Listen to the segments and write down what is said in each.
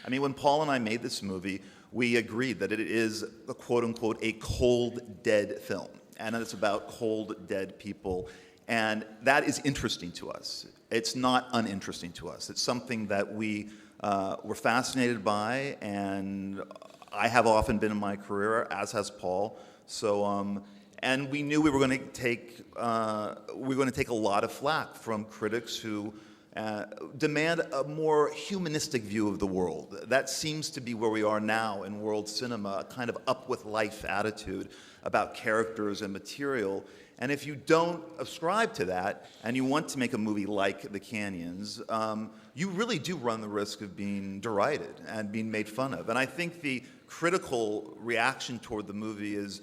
I mean, when Paul and I made this movie, we agreed that it is a quote-unquote a cold, dead film, and it's about cold, dead people, and that is interesting to us. It's not uninteresting to us. It's something that we were fascinated by, and I have often been in my career, as has Paul. So, and we knew we were going to take a lot of flack from critics who demand a more humanistic view of the world. That seems to be where we are now in world cinema, a kind of up with life attitude about characters and material. And if you don't ascribe to that, and you want to make a movie like The Canyons, you really do run the risk of being derided and being made fun of. And I think the critical reaction toward the movie is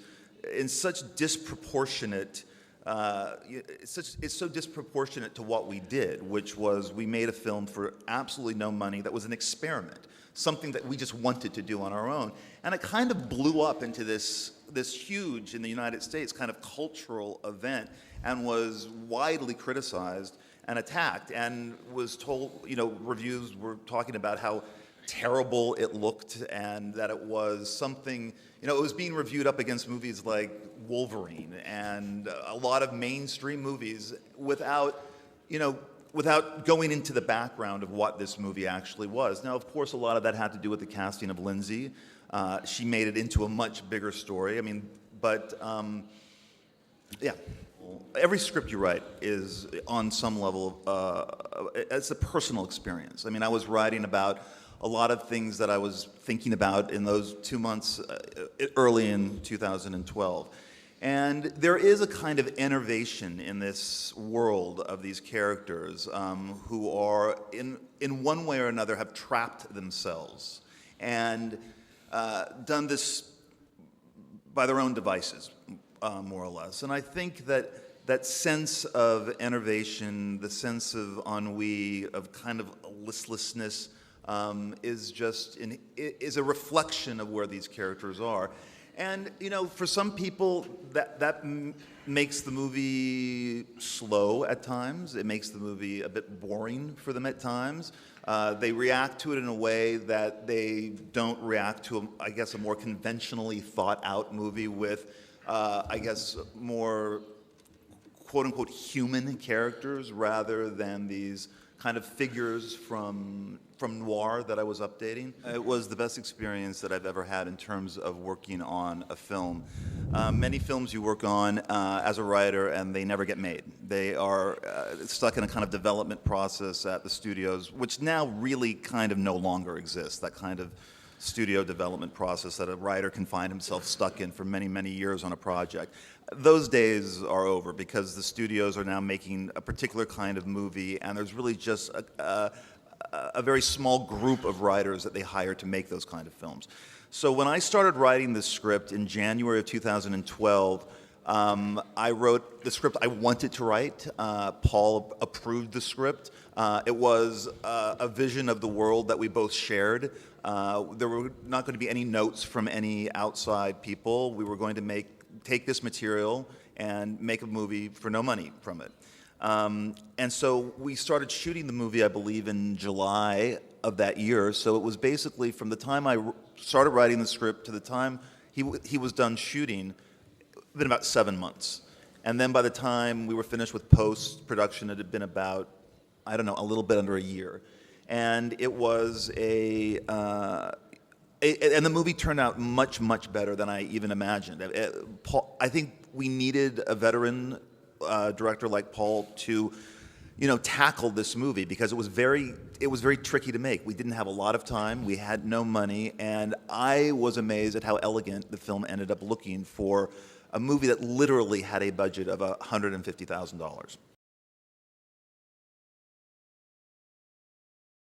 in such disproportionate it's so disproportionate to what we did, which was we made a film for absolutely no money that was an experiment, something that we just wanted to do on our own. And it kind of blew up into this huge, in the United States, kind of cultural event, and was widely criticized and attacked, and was told, reviews were talking about how terrible it looked, and that it was something, it was being reviewed up against movies like Wolverine and a lot of mainstream movies without going into the background of what this movie actually was. Now, of course, a lot of that had to do with the casting of Lindsay. She made it into a much bigger story. I mean, but yeah. Every script you write is, on some level, it's a personal experience. I mean, I was writing about a lot of things that I was thinking about in those 2 months early in 2012. And there is a kind of enervation in this world of these characters who are, in one way or another, have trapped themselves and done this by their own devices, more or less. And I think that sense of enervation, the sense of ennui, of kind of listlessness, is a reflection of where these characters are. And, for some people, that makes the movie slow at times. It makes the movie a bit boring for them at times. They react to it in a way that they don't react to, a more conventionally thought-out movie with, more quote-unquote human characters rather than these kind of figures from noir that I was updating. It was the best experience that I've ever had in terms of working on a film. Many films you work on as a writer and they never get made. They are stuck in a kind of development process at the studios, which now really kind of no longer exists, that kind of studio development process that a writer can find himself stuck in for many, many years on a project. Those days are over because the studios are now making a particular kind of movie, and there's really just a very small group of writers that they hire to make those kind of films. So when I started writing this script in January of 2012, I wrote the script I wanted to write. Paul approved the script. It was a vision of the world that we both shared. There were not going to be any notes from any outside people. We were going to take this material and make a movie for no money from it. And so we started shooting the movie, I believe, in July of that year. So it was basically from the time I started writing the script to the time he was done shooting, been about 7 months. And then by the time we were finished with post-production, it had been about, a little bit under a year. And it was and the movie turned out much, much better than I even imagined. I think we needed a veteran director like Paul to, tackle this movie because it was very tricky to make. We didn't have a lot of time, we had no money, and I was amazed at how elegant the film ended up looking for a movie that literally had a budget of $150,000.